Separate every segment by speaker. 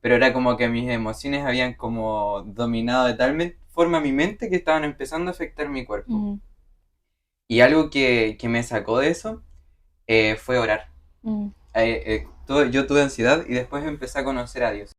Speaker 1: pero era como que mis emociones habían como dominado de tal forma mi mente que estaban empezando a afectar mi cuerpo.
Speaker 2: Mm,
Speaker 1: Y algo que me sacó de eso fue orar.
Speaker 2: mm.
Speaker 1: Yo tuve ansiedad y después empecé a conocer a Dios.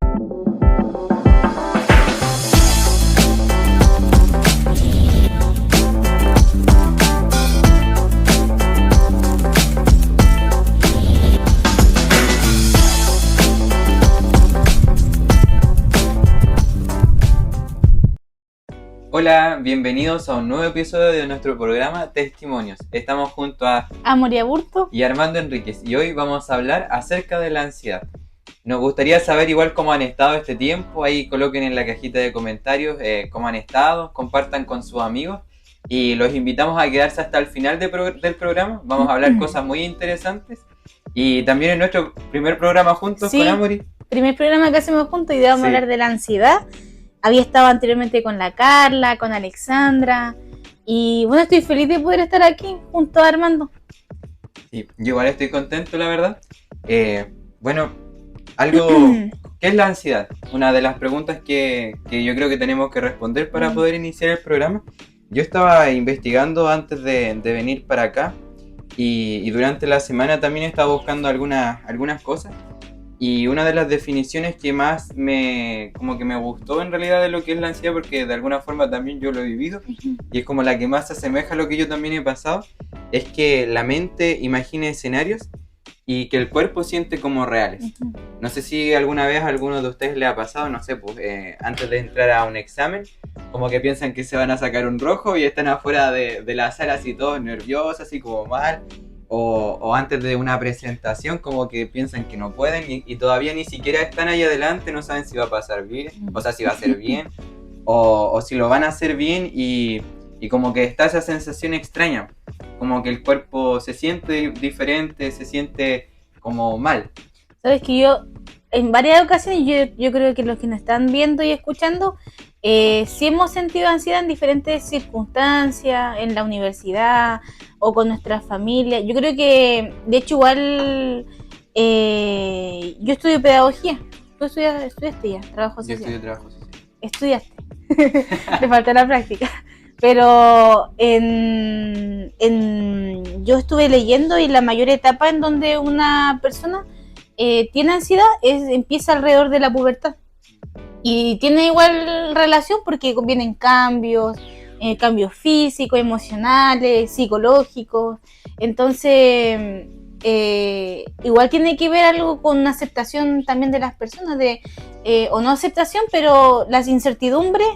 Speaker 1: Hola, bienvenidos a un nuevo episodio de nuestro programa Testimonios. Estamos junto a
Speaker 2: Amor y Aburto.
Speaker 1: y Armando Enríquez y hoy vamos a hablar acerca de la ansiedad. Nos gustaría saber igual cómo han estado este tiempo, ahí coloquen en la cajita de comentarios cómo han estado, compartan con sus amigos y los invitamos a quedarse hasta el final del programa. Vamos a hablar cosas muy interesantes y también en nuestro primer programa juntos con
Speaker 2: Sí,
Speaker 1: Amori.
Speaker 2: primer programa que hacemos juntos y vamos a
Speaker 1: Sí.
Speaker 2: hablar de la ansiedad. Había estado anteriormente con la Carla, con Alexandra. Y bueno, estoy feliz de poder estar aquí junto a Armando.
Speaker 1: Sí, yo igual estoy contento, la verdad. Bueno, algo... ¿Qué es la ansiedad? Una de las preguntas que yo creo que tenemos que responder para poder iniciar el programa. Yo estaba investigando antes de venir para acá y durante la semana también estaba buscando algunas cosas. Y una de las definiciones que más como que me gustó en realidad de lo que es la ansiedad, porque de alguna forma también yo lo he vivido, y es como la que más se asemeja a lo que yo también he pasado, es que la mente imagina escenarios y que el cuerpo siente como reales. No sé si alguna vez a alguno de ustedes le ha pasado, no sé, pues antes de entrar a un examen, como que piensan que se van a sacar un rojo y están afuera de la sala así todos nerviosos, así como mal. O antes de una presentación como que piensan que no pueden y todavía ni siquiera están ahí adelante, no saben si va a pasar bien, o sea, si va a ser bien, o si lo van a hacer bien y como que está esa sensación extraña, como que el cuerpo se siente diferente, se siente como mal.
Speaker 2: Sabes que yo, en varias ocasiones, yo creo que los que nos están viendo y escuchando, sí hemos sentido ansiedad en diferentes circunstancias, en la universidad o con nuestra familia. Yo creo que, de hecho, igual yo estudio pedagogía. Tú estudiaste ya, trabajo
Speaker 1: Yo
Speaker 2: social.
Speaker 1: estudio trabajo social.
Speaker 2: Estudiaste. Te falta la práctica. Pero yo estuve leyendo y la mayor etapa en donde una persona tiene ansiedad empieza alrededor de la pubertad. Y tiene igual relación porque vienen cambios físicos, emocionales, psicológicos. Entonces, igual tiene que ver algo con una aceptación también de las personas, o no aceptación, pero las incertidumbres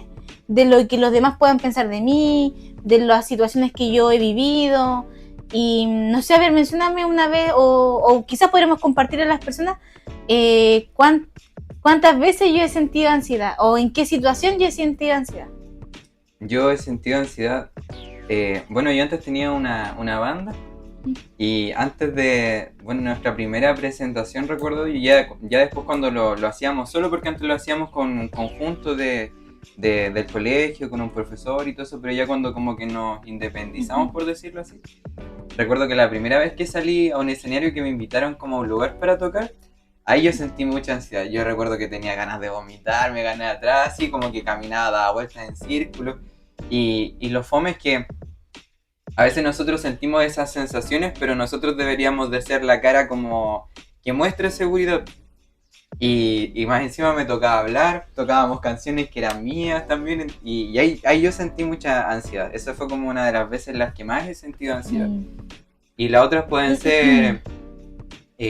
Speaker 2: de lo que los demás puedan pensar de mí, de las situaciones que yo he vivido. Y no sé, a ver, mencióname una vez, o quizás podremos compartir a las personas cuántas veces yo he sentido ansiedad, o en qué situación yo he sentido ansiedad.
Speaker 1: Yo he sentido ansiedad. Bueno, yo antes tenía una banda y antes de, bueno, nuestra primera presentación recuerdo, y ya después cuando lo hacíamos solo, porque antes lo hacíamos con un conjunto del colegio, con un profesor y todo eso, pero ya cuando como que nos independizamos, por decirlo así, recuerdo que la primera vez que salí a un escenario que me invitaron como a un lugar para tocar, ahí yo sentí mucha ansiedad. Yo recuerdo que tenía ganas de vomitar, me gané atrás, así como que caminaba, daba vueltas en círculo. Y lo fome es que a veces nosotros sentimos esas sensaciones, pero nosotros deberíamos de ser la cara como que muestre seguridad. Y más encima me tocaba hablar, tocábamos canciones que eran mías también, y ahí yo sentí mucha ansiedad. Esa fue como una de las veces en las que más he sentido ansiedad. Y las otras pueden ser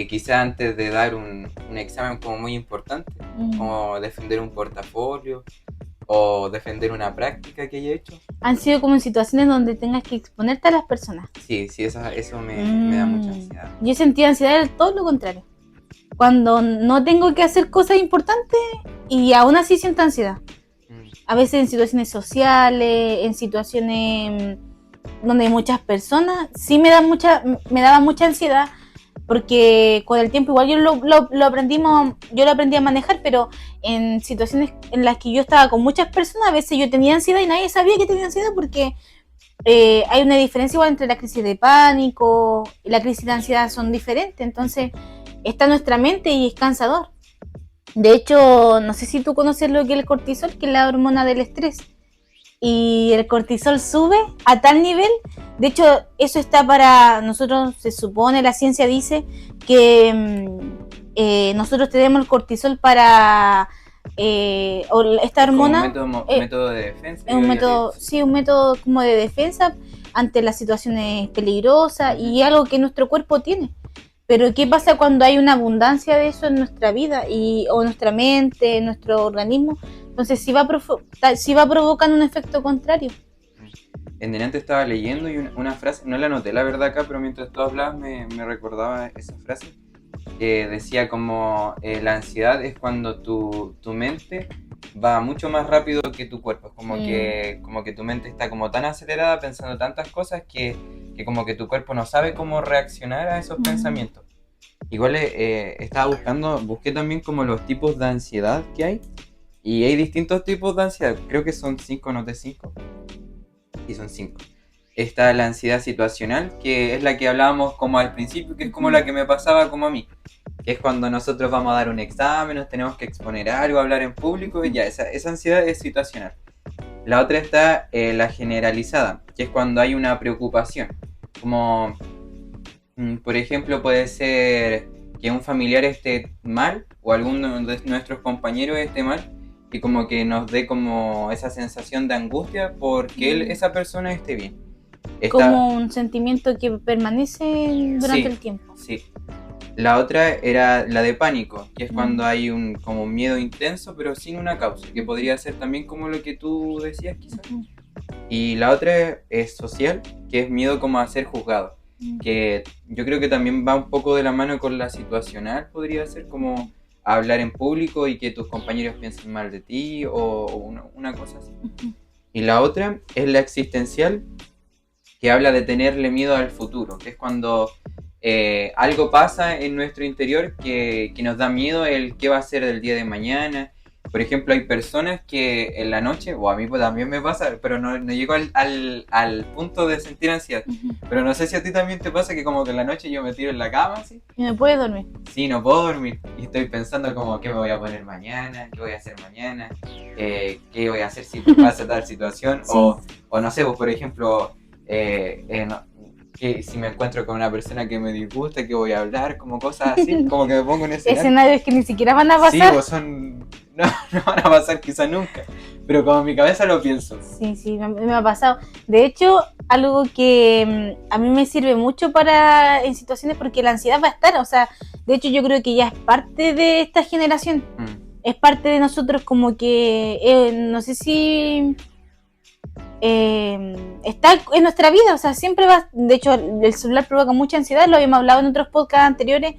Speaker 1: quizá antes de dar un examen como muy importante, como defender un portafolio o defender una práctica que haya hecho.
Speaker 2: Han sido como en situaciones donde tengas que exponerte a las personas.
Speaker 1: Sí, eso me da mucha ansiedad.
Speaker 2: Yo he sentido ansiedad todo lo contrario. Cuando no tengo que hacer cosas importantes y aún así siento ansiedad. A veces en situaciones sociales, en situaciones donde hay muchas personas, sí me daba mucha ansiedad, porque con el tiempo igual yo lo aprendí a manejar, pero en situaciones en las que yo estaba con muchas personas, a veces yo tenía ansiedad y nadie sabía que tenía ansiedad, porque hay una diferencia igual entre la crisis de pánico y la crisis de ansiedad, son diferentes, entonces está en nuestra mente y es cansador. De hecho, no sé si tú conoces lo que es el cortisol, que es la hormona del estrés. Y el cortisol sube a tal nivel, de hecho eso está para nosotros, se supone, la ciencia dice que nosotros tenemos el cortisol para esta
Speaker 1: Como
Speaker 2: hormona
Speaker 1: método de defensa,
Speaker 2: es un
Speaker 1: yo diría.
Speaker 2: método, sí, un método como de defensa ante las situaciones peligrosas y algo que nuestro cuerpo tiene. Pero ¿qué pasa cuando hay una abundancia de eso en nuestra vida o nuestra mente, en nuestro organismo? Entonces sí va provocando un efecto contrario.
Speaker 1: En delante estaba leyendo y una frase, no la anoté la verdad acá, pero mientras tú hablabas me recordaba esa frase que decía como la ansiedad es cuando tu mente va mucho más rápido que tu cuerpo. Es como que tu mente está como tan acelerada pensando tantas cosas que como que tu cuerpo no sabe cómo reaccionar a esos pensamientos. Igual busqué también como los tipos de ansiedad que hay. Y hay distintos tipos de ansiedad. Creo que son 5, no de 5. Y son 5. Está la ansiedad situacional, que es la que hablábamos como al principio, que es como la que me pasaba como a mí. Que es cuando nosotros vamos a dar un examen, nos tenemos que exponer algo, hablar en público, y ya, esa ansiedad es situacional. La otra está la generalizada, que es cuando hay una preocupación. Como, por ejemplo, puede ser que un familiar esté mal o alguno de nuestros compañeros esté mal y como que nos dé como esa sensación de angustia porque esa persona esté bien.
Speaker 2: Como un sentimiento que permanece durante el tiempo.
Speaker 1: Sí. La otra era la de pánico, que es cuando hay como un miedo intenso pero sin una causa, que podría ser también como lo que tú decías quizás. Y la otra es social, que es miedo como a ser juzgado, que yo creo que también va un poco de la mano con la situacional, podría ser como hablar en público y que tus compañeros piensen mal de ti o una cosa así. Y la otra es la existencial, que habla de tenerle miedo al futuro, que es cuando algo pasa en nuestro interior que nos da miedo el qué va a ser del día de mañana. Por ejemplo, hay personas que en la noche, o a mí también me pasa, pero no llego al punto de sentir ansiedad. Pero no sé si a ti también te pasa que como que en la noche yo me tiro en la cama, ¿sí?
Speaker 2: ¿Y me puedes dormir?
Speaker 1: Sí, no puedo dormir. Y estoy pensando como qué me voy a poner mañana, qué voy a hacer mañana, qué voy a hacer si pasa tal situación. Sí. O no sé, pues, por ejemplo, que si me encuentro con una persona que me disgusta, que voy a hablar, como cosas así, como que me pongo en
Speaker 2: escenarios que ni siquiera van a pasar.
Speaker 1: Sí, pues no van a pasar quizá nunca, pero como en mi cabeza lo pienso.
Speaker 2: Sí, me ha pasado. De hecho, algo que a mí me sirve mucho en situaciones, porque la ansiedad va a estar, o sea, de hecho yo creo que ya es parte de esta generación, es parte de nosotros, como que, no sé si... está en nuestra vida, o sea, siempre va, de hecho el celular provoca mucha ansiedad, lo habíamos hablado en otros podcasts anteriores,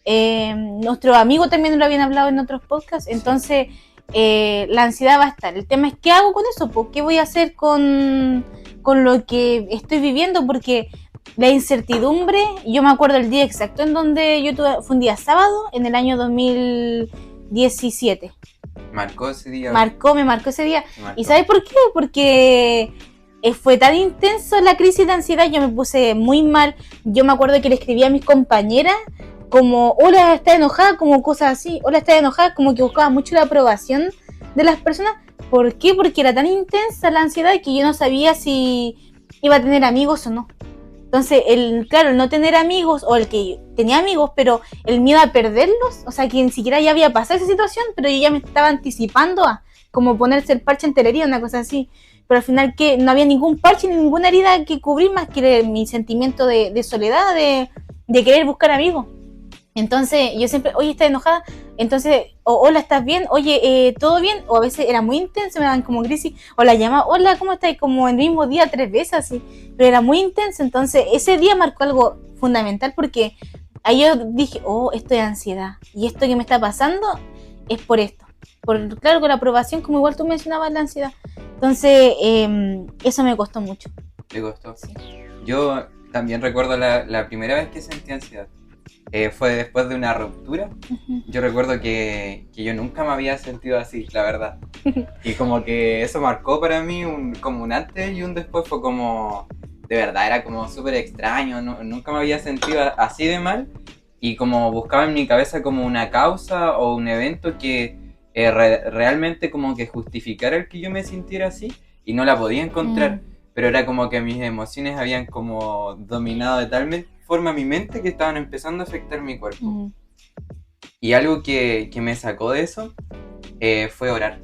Speaker 2: nuestros amigos también lo habían hablado en otros podcasts, entonces la ansiedad va a estar. El tema es qué hago con eso, ¿por qué voy a hacer con lo que estoy viviendo? Porque la incertidumbre, yo me acuerdo el día exacto en donde fue un día sábado en el año 2017.
Speaker 1: Marcó ese día.
Speaker 2: Me marcó ese día. ¿Y sabes por qué? Porque fue tan intenso la crisis de ansiedad, yo me puse muy mal. Yo me acuerdo que le escribía a mis compañeras como, hola, ¿estás enojada? Como cosas así, hola, ¿estás enojada? Como que buscaba mucho la aprobación de las personas. ¿Por qué? Porque era tan intensa la ansiedad que yo no sabía si iba a tener amigos o no. Entonces, el no tener amigos, o el que tenía amigos, pero el miedo a perderlos, o sea, que ni siquiera ya había pasado esa situación, pero yo ya me estaba anticipando a como ponerse el parche en telería, una cosa así. Pero al final que no había ningún parche ni ninguna herida que cubrir más que mi sentimiento de soledad, de querer buscar amigos. Entonces yo siempre, oye, ¿estás enojada? Entonces, hola, ¿estás bien? Oye, ¿todo bien? O a veces era muy intenso, me daban como crisis, o la llamaba, hola, ¿cómo estás? Como el mismo día 3 veces así, pero era muy intenso. Entonces ese día marcó algo fundamental, porque ahí yo dije, esto es ansiedad, y esto que me está pasando es por esto, claro, con la aprobación, como igual tú mencionabas, la ansiedad. Entonces eso me costó mucho.
Speaker 1: ¿Te costó? Sí. Yo también recuerdo la primera vez que sentí ansiedad. Fue después de una ruptura. Yo recuerdo que yo nunca me había sentido así, la verdad. Y como que eso marcó para mí como un antes y un después. Fue como, de verdad, era como súper extraño. Nunca me había sentido así de mal. y como buscaba en mi cabeza como una causa o un evento que realmente como que justificara el que yo me sintiera así y no la podía encontrar, pero era como que mis emociones habían como dominado de tal forma mi mente que estaban empezando a afectar mi cuerpo. Y algo que me sacó de eso fue orar.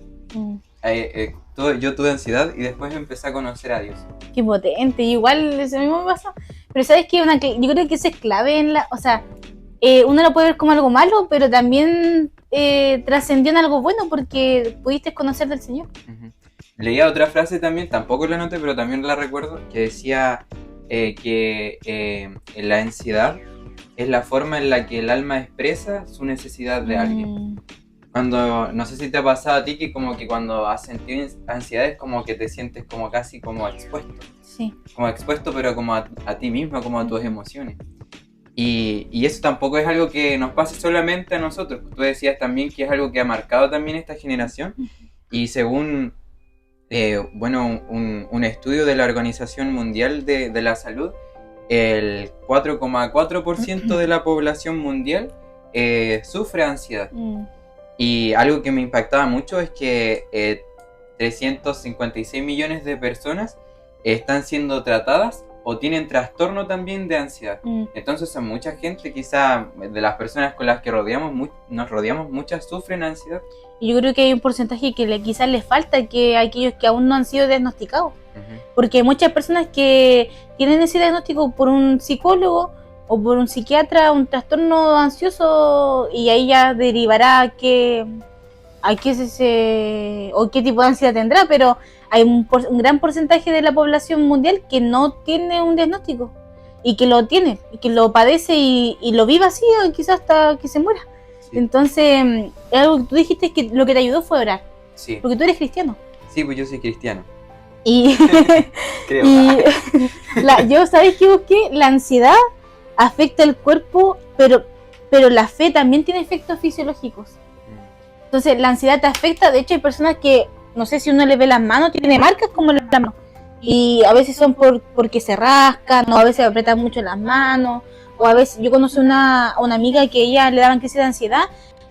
Speaker 1: Yo tuve ansiedad y después empecé a conocer a Dios.
Speaker 2: Qué potente, igual eso mismo me pasó. Pero sabes que yo creo que eso es clave o sea, uno lo puede ver como algo malo, pero también trascendió en algo bueno porque pudiste conocer del Señor.
Speaker 1: Uh-huh. Leía otra frase también, tampoco la noté, pero también la recuerdo, que decía que la ansiedad es la forma en la que el alma expresa su necesidad de alguien. Cuando, no sé si te ha pasado a ti que como que cuando has sentido ansiedad es como que te sientes como casi como expuesto.
Speaker 2: Sí.
Speaker 1: Como expuesto, pero como a ti mismo, como a tus emociones. Y eso tampoco es algo que nos pase solamente a nosotros. Tú decías también que es algo que ha marcado también esta generación. Y según un estudio de la Organización Mundial de la Salud, el 4,4% de la población mundial sufre ansiedad. Y algo que me impactaba mucho es que 356 millones de personas están siendo tratadas o tienen trastorno también de ansiedad. Entonces a mucha gente, quizá de las personas con las que nos rodeamos, muchas sufren ansiedad.
Speaker 2: Y yo creo que hay un porcentaje que quizás les falta, que aquellos que aún no han sido diagnosticados. Porque hay muchas personas que tienen ese diagnóstico por un psicólogo o por un psiquiatra, un trastorno ansioso, y ahí ya derivará a qué tipo de ansiedad tendrá, pero hay un gran porcentaje de la población mundial que no tiene un diagnóstico y que lo tiene, y que lo padece y lo vive así, quizás hasta que se muera. Sí. Entonces, algo que tú dijiste es que lo que te ayudó fue orar.
Speaker 1: Sí.
Speaker 2: Porque tú eres cristiano.
Speaker 1: Sí, pues yo soy cristiano.
Speaker 2: Y,
Speaker 1: creo.
Speaker 2: Yo, ¿sabes qué busqué? La ansiedad afecta el cuerpo, pero la fe también tiene efectos fisiológicos. Entonces, la ansiedad te afecta. De hecho, hay personas que, no sé si uno le ve las manos, tiene marcas como en la mano. Y a veces son porque se rascan, o a veces apretan mucho las manos. O a veces, yo conocí una amiga que ella le daban crisis de ansiedad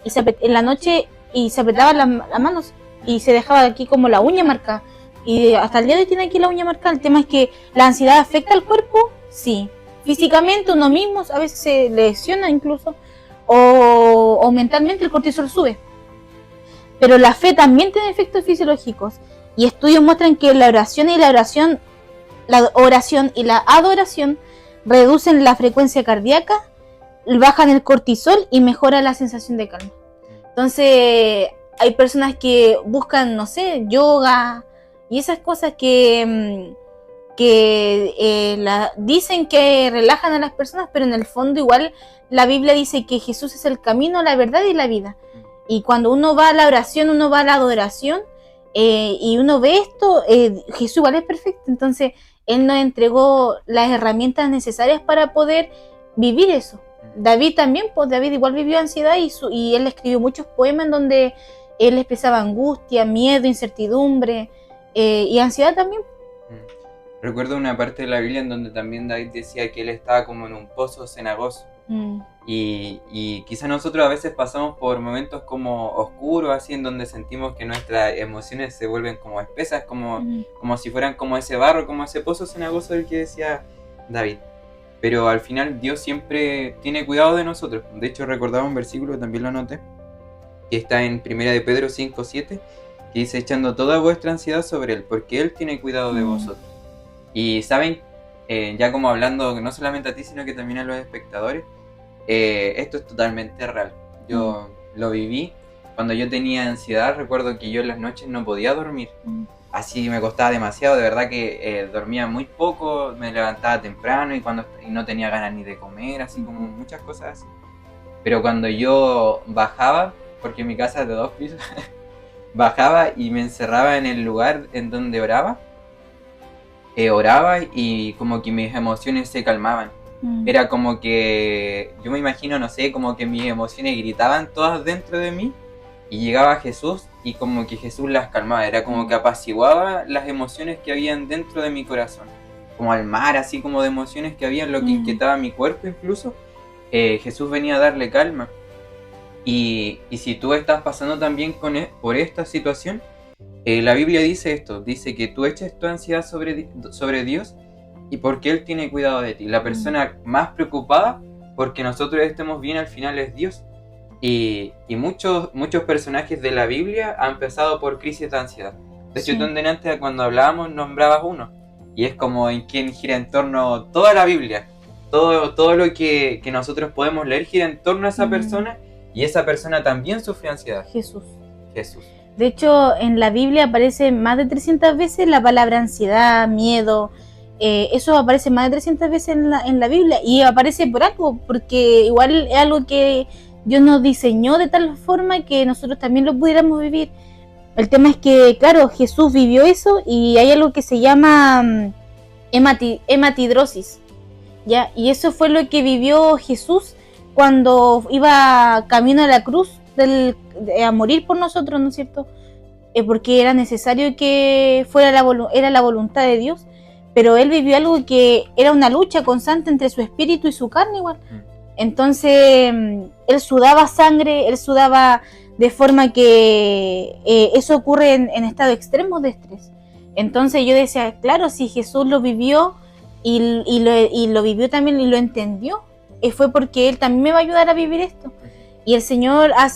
Speaker 2: y en la noche y se apretaba las manos y se dejaba aquí como la uña marcada. Y hasta el día de hoy tiene aquí la uña marcada. El tema es que la ansiedad afecta al cuerpo, sí. Físicamente uno mismo a veces se lesiona incluso, o mentalmente el cortisol sube. Pero la fe también tiene efectos fisiológicos. Y estudios muestran que la oración y la adoración reducen la frecuencia cardíaca, bajan el cortisol y mejoran la sensación de calma. Entonces, hay personas que buscan, no sé, yoga y esas cosas que dicen que relajan a las personas, pero en el fondo igual la Biblia dice que Jesús es el camino, la verdad y la vida. Y cuando uno va a la oración, uno va a la adoración, y uno ve esto, Jesús igual es perfecto. Entonces, Él nos entregó las herramientas necesarias para poder vivir eso. David también, pues David igual vivió ansiedad y él escribió muchos poemas en donde él expresaba angustia, miedo, incertidumbre y ansiedad también.
Speaker 1: Recuerdo una parte de la Biblia en donde también David decía que él estaba como en un pozo cenagoso. Y quizá nosotros a veces pasamos por momentos como oscuros, así en donde sentimos que nuestras emociones se vuelven como espesas, como si fueran como ese barro, como ese pozo cenagoso del que decía David. Pero al final Dios siempre tiene cuidado de nosotros. De hecho, recordaba un versículo que también lo anoté, que está en 1 de Pedro 5:7, que dice: echando toda vuestra ansiedad sobre Él, porque Él tiene cuidado de vosotros. Y saben, ya como hablando no solamente a ti, sino que también a los espectadores, esto es totalmente real. Yo lo viví. Cuando yo tenía ansiedad, recuerdo que yo en las noches no podía dormir. Así me costaba demasiado, de verdad que dormía muy poco, me levantaba temprano y no tenía ganas ni de comer, así como muchas cosas así. Pero cuando yo bajaba, porque mi casa es de 2 pisos, bajaba y me encerraba en el lugar en donde oraba y como que mis emociones se calmaban. Era como que, yo me imagino, no sé, como que mis emociones gritaban todas dentro de mí y llegaba Jesús y como que Jesús las calmaba, era como que apaciguaba las emociones que habían dentro de mi corazón, como al mar, así como de emociones que habían, lo que inquietaba mi cuerpo incluso, Jesús venía a darle calma. Y si tú estás pasando también por esta situación, la Biblia dice esto, dice que tú eches tu ansiedad sobre Dios y porque Él tiene cuidado de ti. La persona más preocupada porque nosotros estemos bien al final es Dios. Y muchos personajes de la Biblia han pasado por crisis de ansiedad. De hecho,
Speaker 2: Sí.
Speaker 1: tú antes cuando hablábamos nombrabas uno. Y es como en quien gira en torno toda la Biblia. Todo lo que nosotros podemos leer gira en torno a esa persona. Y esa persona también sufre ansiedad.
Speaker 2: Jesús.
Speaker 1: Jesús.
Speaker 2: De hecho, en la Biblia aparece más de 300 veces la palabra ansiedad, miedo. Eso aparece más de 300 veces en la Biblia. Y aparece por algo, porque igual es algo que Dios nos diseñó de tal forma que nosotros también lo pudiéramos vivir. El tema es que, claro, Jesús vivió eso y hay algo que se llama hematidrosis, ¿ya? Y eso fue lo que vivió Jesús cuando iba camino a la cruz a morir por nosotros, ¿no es cierto? Porque era necesario que fuera era la voluntad de Dios, pero él vivió algo que era una lucha constante entre su espíritu y su carne igual. Entonces, él sudaba sangre, él sudaba de forma que eso ocurre en estado extremo de estrés. Entonces yo decía, claro, si Jesús lo vivió y lo vivió también y lo entendió, fue porque Él también me va a ayudar a vivir esto. Y el Señor el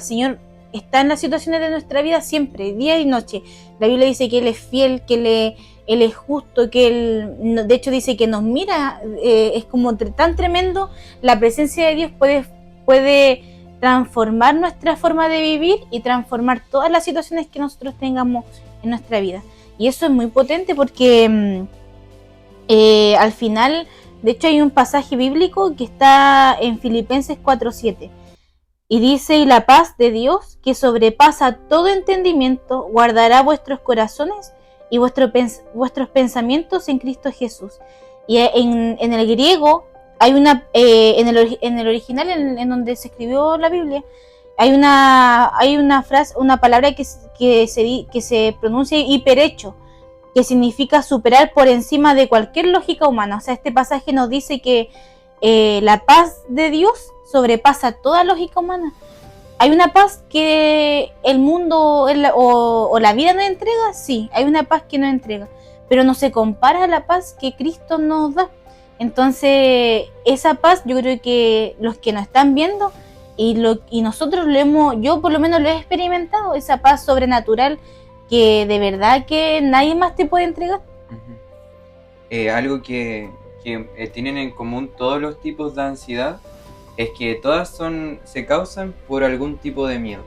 Speaker 2: Señor está en las situaciones de nuestra vida siempre, día y noche. La Biblia dice que Él es fiel, que Él es justo, que Él, de hecho dice que nos mira, es como tan tremendo, la presencia de Dios puede transformar nuestra forma de vivir y transformar todas las situaciones que nosotros tengamos en nuestra vida. Y eso es muy potente porque al final, de hecho hay un pasaje bíblico que está en Filipenses 4:7 y dice: y la paz de Dios, que sobrepasa todo entendimiento, guardará vuestros corazones y vuestros pensamientos en Cristo Jesús. Y en el griego hay en el original en donde se escribió la Biblia, hay una frase, una palabra que se pronuncia hiperecho, que significa superar por encima de cualquier lógica humana. O sea, este pasaje nos dice que la paz de Dios sobrepasa toda lógica humana. ¿Hay una paz que el mundo o la vida nos entrega? Sí, hay una paz que nos entrega, pero no se compara a la paz que Cristo nos da. Entonces, esa paz yo creo que los que nos están viendo y nosotros yo por lo menos lo he experimentado, esa paz sobrenatural que de verdad que nadie más te puede entregar.
Speaker 1: Algo que tienen en común todos los tipos de ansiedad es que todas se causan por algún tipo de miedo.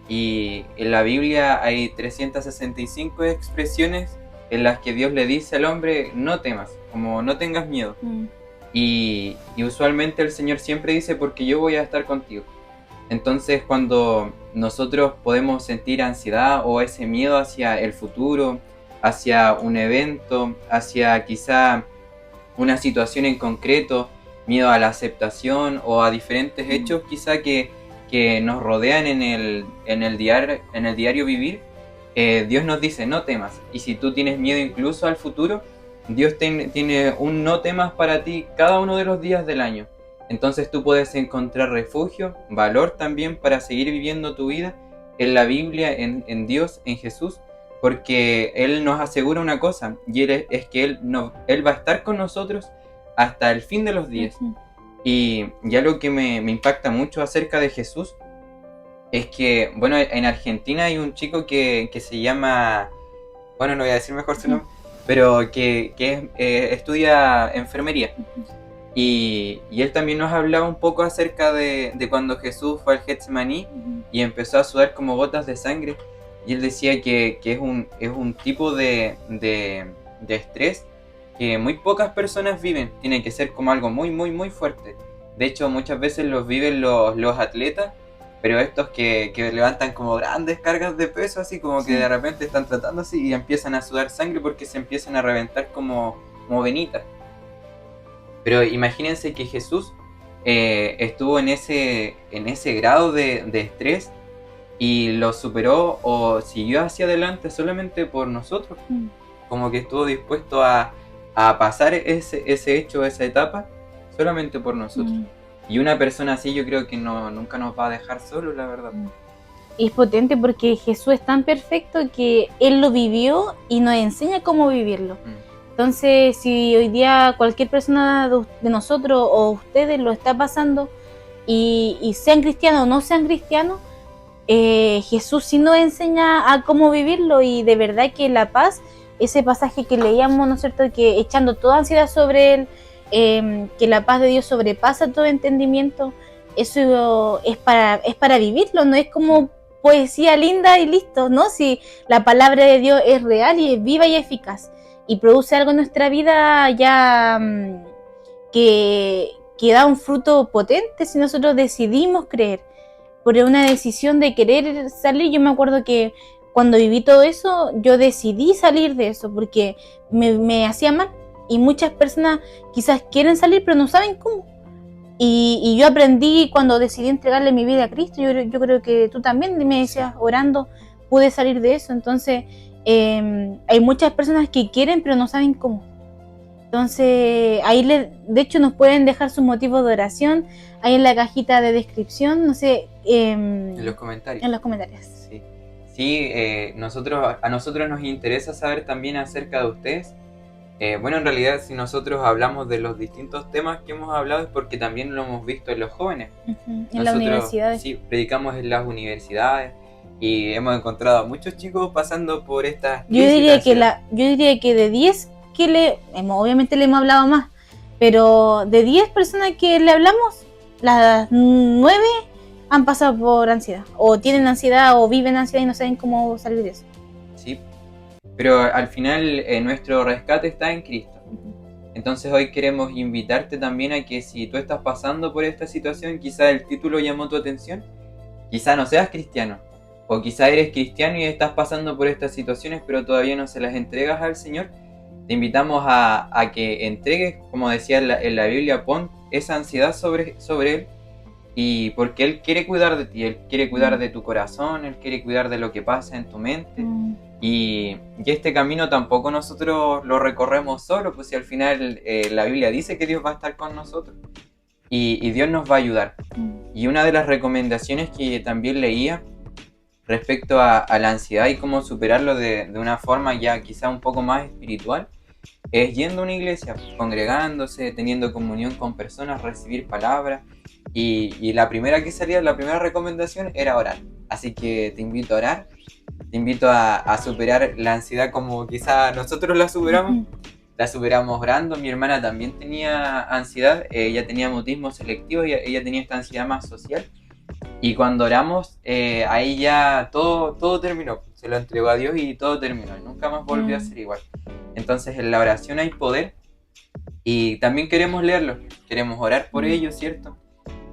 Speaker 1: Y en la Biblia hay 365 expresiones en las que Dios le dice al hombre: no temas, como no tengas miedo. Y usualmente el Señor siempre dice: porque yo voy a estar contigo. Entonces, cuando nosotros podemos sentir ansiedad o ese miedo hacia el futuro, hacia un evento, hacia quizá una situación en concreto, miedo a la aceptación o a diferentes hechos quizá que nos rodean en el diario vivir, Dios nos dice: no temas. Y si tú tienes miedo incluso al futuro, Dios tiene un no temas para ti cada uno de los días del año. Entonces tú puedes encontrar refugio, valor también para seguir viviendo tu vida en la Biblia, en Dios, en Jesús, porque Él nos asegura una cosa, y es que Él va a estar con nosotros hasta el fin de los días. Y algo que me impacta mucho acerca de Jesús es que, bueno, en Argentina hay un chico que se llama, bueno, no voy a decir mejor su nombre, pero que estudia enfermería. Y él también nos hablaba un poco acerca de cuando Jesús fue al Getsemaní y empezó a sudar como gotas de sangre. Y él decía que es un tipo de estrés que muy pocas personas viven. Tiene que ser como algo muy, muy, muy fuerte. De hecho, muchas veces los viven los atletas, pero estos que levantan como grandes cargas de peso, así como que de repente están tratando así y empiezan a sudar sangre porque se empiezan a reventar como venitas. Pero imagínense que Jesús estuvo en ese grado de estrés y lo superó o siguió hacia adelante solamente por nosotros. Como que estuvo dispuesto a pasar ese hecho, esa etapa, solamente por nosotros. Y una persona así yo creo que nunca nos va a dejar solos, la verdad.
Speaker 2: Y es potente porque Jesús es tan perfecto que Él lo vivió y nos enseña cómo vivirlo. Entonces, si hoy día cualquier persona de nosotros o ustedes lo está pasando y sean cristianos o no sean cristianos, Jesús sí nos enseña a cómo vivirlo, y de verdad que la paz, ese pasaje que leíamos, ¿no es cierto?, que echando toda ansiedad sobre Él, que la paz de Dios sobrepasa todo entendimiento, eso es para vivirlo, no es como poesía linda y listo, ¿no? Si la palabra de Dios es real y es viva y eficaz y produce algo en nuestra vida ya que da un fruto potente si nosotros decidimos creer, por una decisión de querer salir. Yo me acuerdo que cuando viví todo eso, yo decidí salir de eso porque me hacía mal, y muchas personas quizás quieren salir pero no saben cómo. Y yo aprendí cuando decidí entregarle mi vida a Cristo. Yo creo que tú también me decías, orando, pude salir de eso. Entonces, hay muchas personas que quieren pero no saben cómo. Entonces, ahí de hecho nos pueden dejar sus motivos de oración ahí en la cajita de descripción, no sé.
Speaker 1: En los comentarios.
Speaker 2: En los comentarios.
Speaker 1: Sí, a nosotros nos interesa saber también acerca de ustedes. Bueno, en realidad, si nosotros hablamos de los distintos temas que hemos hablado es porque también lo hemos visto en los jóvenes.
Speaker 2: En las universidades.
Speaker 1: Sí, predicamos en las universidades y hemos encontrado a muchos chicos pasando por estas.
Speaker 2: Yo diría que de 10 que obviamente le hemos hablado más, pero de 10 personas que le hablamos, las 9 han pasado por ansiedad, o tienen ansiedad, o viven ansiedad y no saben cómo salir de eso.
Speaker 1: Sí, pero al final nuestro rescate está en Cristo. Entonces hoy queremos invitarte también a que si tú estás pasando por esta situación, quizá el título llamó tu atención, quizá no seas cristiano, o quizá eres cristiano y estás pasando por estas situaciones pero todavía no se las entregas al Señor. Te invitamos a que entregues, como decía en la Biblia, pon esa ansiedad sobre Él, y porque Él quiere cuidar de ti, Él quiere cuidar de tu corazón, Él quiere cuidar de lo que pasa en tu mente. Y este camino tampoco nosotros lo recorremos solo, pues si al final la Biblia dice que Dios va a estar con nosotros y Dios nos va a ayudar. Y una de las recomendaciones que también leía respecto a la ansiedad y cómo superarlo de una forma ya quizá un poco más espiritual, es yendo a una iglesia, congregándose, teniendo comunión con personas, recibir palabras. Y la primera recomendación era orar. Así que te invito a orar, te invito a superar la ansiedad como quizá nosotros la superamos. La superamos orando. Mi hermana también tenía ansiedad, ella tenía mutismo selectivo, ella tenía esta ansiedad más social. Y cuando oramos, ahí ya todo terminó. Se lo entregó a Dios y todo terminó. Y nunca más volvió a ser igual. Entonces en la oración hay poder. Y también queremos leerlo. Queremos orar por ellos, ¿cierto?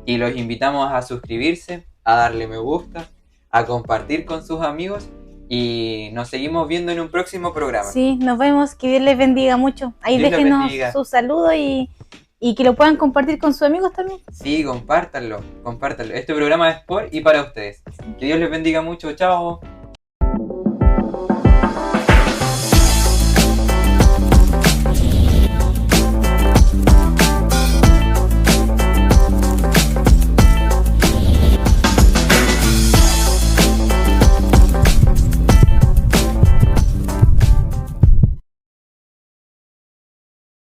Speaker 1: Y los invitamos a suscribirse, a darle me gusta, a compartir con sus amigos. Y nos seguimos viendo en un próximo programa.
Speaker 2: Sí, nos vemos. Que Dios les bendiga mucho. Ahí
Speaker 1: Dios
Speaker 2: déjenos sus saludos y que lo puedan compartir con sus amigos también.
Speaker 1: Sí, compártanlo. Este programa es por y para ustedes. Que Dios les bendiga mucho. Chao.